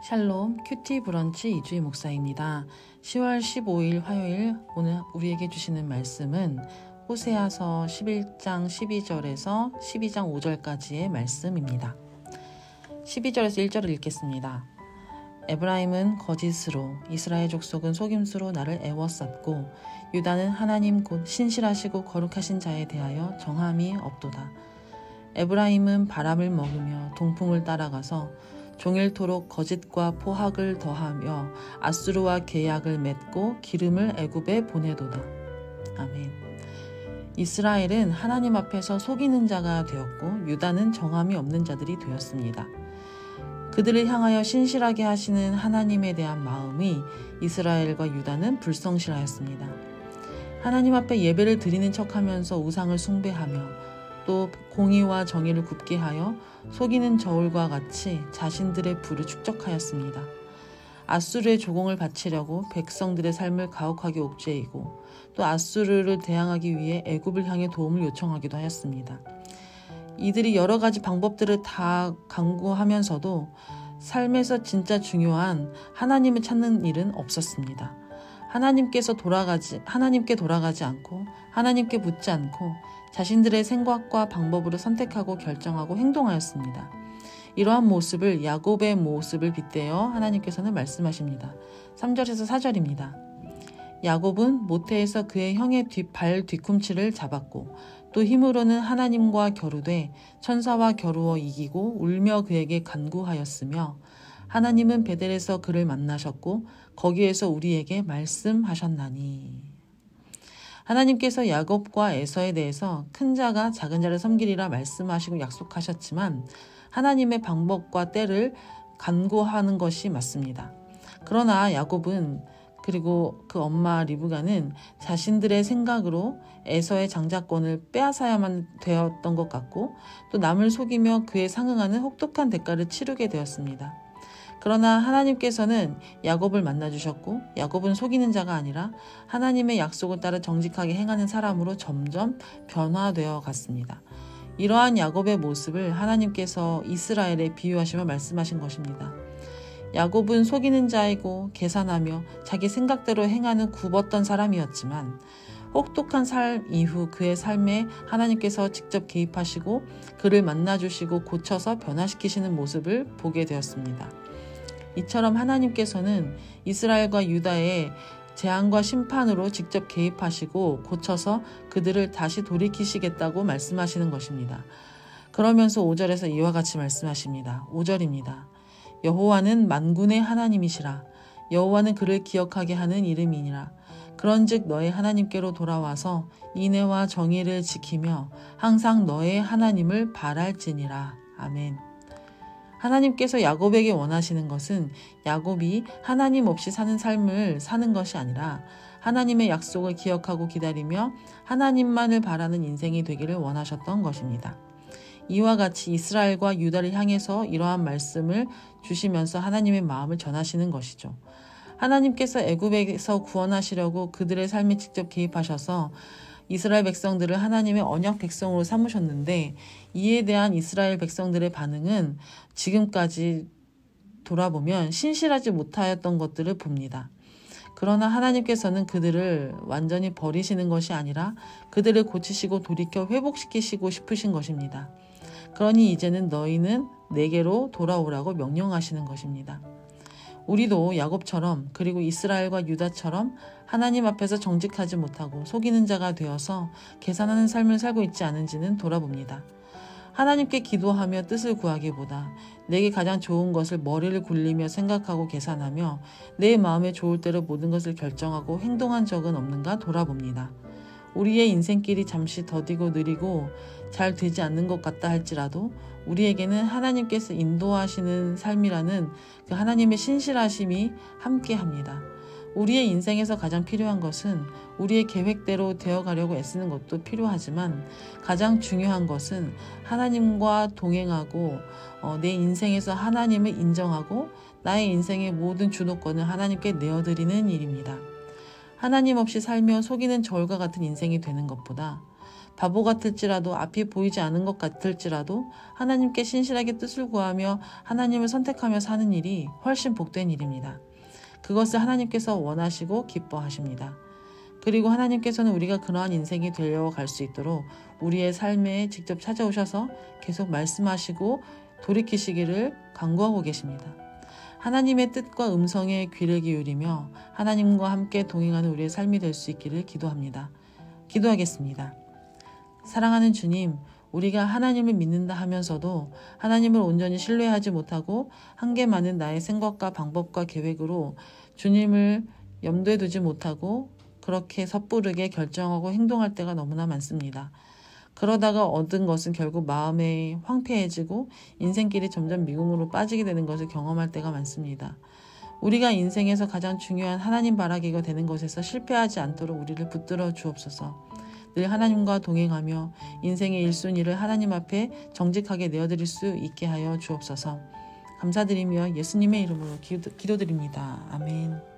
샬롬 큐티 브런치 이주희 목사입니다. 10월 15일 화요일 오늘 우리에게 주시는 말씀은 호세아서 11장 12절에서 12장 5절까지의 말씀입니다. 12절에서 1절을 읽겠습니다. 에브라임은 거짓으로 이스라엘 족속은 속임수로 나를 애워쌌고 유다는 하나님 곧 신실하시고 거룩하신 자에 대하여 정함이 없도다. 에브라임은 바람을 먹으며 동풍을 따라가서 종일토록 거짓과 포학을 더하며 아수르와 계약을 맺고 기름을 애굽에 보내도다. 아멘. 이스라엘은 하나님 앞에서 속이는 자가 되었고 유다는 정함이 없는 자들이 되었습니다. 그들을 향하여 신실하게 하시는 하나님에 대한 마음이 이스라엘과 유다는 불성실하였습니다. 하나님 앞에 예배를 드리는 척하면서 우상을 숭배하며 또 공의와 정의를 굽게 하여 속이는 저울과 같이 자신들의 부를 축적하였습니다. 아수르의 조공을 바치려고 백성들의 삶을 가혹하게 옥죄이고 또 아수르를 대항하기 위해 애굽을 향해 도움을 요청하기도 하였습니다. 이들이 여러 가지 방법들을 다 강구하면서도 삶에서 진짜 중요한 하나님을 찾는 일은 없었습니다. 하나님께 돌아가지 않고 하나님께 묻지 않고 자신들의 생각과 방법으로 선택하고 결정하고 행동하였습니다. 이러한 모습을 야곱의 모습을 빗대어 하나님께서는 말씀하십니다. 3절에서 4절입니다. 야곱은 모태에서 그의 형의 발 뒤꿈치를 잡았고 또 힘으로는 하나님과 겨루되 천사와 겨루어 이기고 울며 그에게 간구하였으며 하나님은 베델에서 그를 만나셨고 거기에서 우리에게 말씀하셨나니. 하나님께서 야곱과 에서에 대해서 큰 자가 작은 자를 섬기리라 말씀하시고 약속하셨지만 하나님의 방법과 때를 간구하는 것이 맞습니다. 그러나 야곱은 그리고 그 엄마 리브가는 자신들의 생각으로 에서의 장자권을 빼앗아야만 되었던 것 같고 또 남을 속이며 그에 상응하는 혹독한 대가를 치르게 되었습니다. 그러나 하나님께서는 야곱을 만나주셨고 야곱은 속이는 자가 아니라 하나님의 약속을 따라 정직하게 행하는 사람으로 점점 변화되어 갔습니다. 이러한 야곱의 모습을 하나님께서 이스라엘에 비유하시며 말씀하신 것입니다. 야곱은 속이는 자이고 계산하며 자기 생각대로 행하는 굽었던 사람이었지만 혹독한 삶 이후 그의 삶에 하나님께서 직접 개입하시고 그를 만나주시고 고쳐서 변화시키시는 모습을 보게 되었습니다. 이처럼 하나님께서는 이스라엘과 유다의 재앙과 심판으로 직접 개입하시고 고쳐서 그들을 다시 돌이키시겠다고 말씀하시는 것입니다. 그러면서 5절에서 이와 같이 말씀하십니다. 5절입니다. 여호와는 만군의 하나님이시라. 여호와는 그를 기억하게 하는 이름이니라. 그런즉 너의 하나님께로 돌아와서 인애와 정의를 지키며 항상 너의 하나님을 바랄지니라. 아멘. 하나님께서 야곱에게 원하시는 것은 야곱이 하나님 없이 사는 삶을 사는 것이 아니라 하나님의 약속을 기억하고 기다리며 하나님만을 바라는 인생이 되기를 원하셨던 것입니다. 이와 같이 이스라엘과 유다를 향해서 이러한 말씀을 주시면서 하나님의 마음을 전하시는 것이죠. 하나님께서 애굽에서 구원하시려고 그들의 삶에 직접 개입하셔서 이스라엘 백성들을 하나님의 언약 백성으로 삼으셨는데 이에 대한 이스라엘 백성들의 반응은 지금까지 돌아보면 신실하지 못하였던 것들을 봅니다. 그러나 하나님께서는 그들을 완전히 버리시는 것이 아니라 그들을 고치시고 돌이켜 회복시키시고 싶으신 것입니다. 그러니 이제는 너희는 내게로 돌아오라고 명령하시는 것입니다. 우리도 야곱처럼 그리고 이스라엘과 유다처럼 하나님 앞에서 정직하지 못하고 속이는 자가 되어서 계산하는 삶을 살고 있지 않은지는 돌아봅니다. 하나님께 기도하며 뜻을 구하기보다 내게 가장 좋은 것을 머리를 굴리며 생각하고 계산하며 내 마음에 좋을 대로 모든 것을 결정하고 행동한 적은 없는가 돌아봅니다. 우리의 인생길이 잠시 더디고 느리고 잘 되지 않는 것 같다 할지라도 우리에게는 하나님께서 인도하시는 삶이라는 그 하나님의 신실하심이 함께합니다. 우리의 인생에서 가장 필요한 것은 우리의 계획대로 되어가려고 애쓰는 것도 필요하지만 가장 중요한 것은 하나님과 동행하고 내 인생에서 하나님을 인정하고 나의 인생의 모든 주도권을 하나님께 내어드리는 일입니다. 하나님 없이 살며 속이는 저울과 같은 인생이 되는 것보다 바보 같을지라도 앞이 보이지 않은 것 같을지라도 하나님께 신실하게 뜻을 구하며 하나님을 선택하며 사는 일이 훨씬 복된 일입니다. 그것을 하나님께서 원하시고 기뻐하십니다. 그리고 하나님께서는 우리가 그러한 인생이 되려 갈 수 있도록 우리의 삶에 직접 찾아오셔서 계속 말씀하시고 돌이키시기를 간구하고 계십니다. 하나님의 뜻과 음성에 귀를 기울이며 하나님과 함께 동행하는 우리의 삶이 될 수 있기를 기도합니다. 기도하겠습니다. 사랑하는 주님, 우리가 하나님을 믿는다 하면서도 하나님을 온전히 신뢰하지 못하고 한계 많은 나의 생각과 방법과 계획으로 주님을 염두에 두지 못하고 그렇게 섣부르게 결정하고 행동할 때가 너무나 많습니다. 그러다가 얻은 것은 결국 마음에 황폐해지고 인생길이 점점 미궁으로 빠지게 되는 것을 경험할 때가 많습니다. 우리가 인생에서 가장 중요한 하나님 바라기가 되는 것에서 실패하지 않도록 우리를 붙들어 주옵소서. 늘 하나님과 동행하며 인생의 1순위를 하나님 앞에 정직하게 내어드릴 수 있게 하여 주옵소서. 감사드리며 예수님의 이름으로 기도드립니다. 아멘.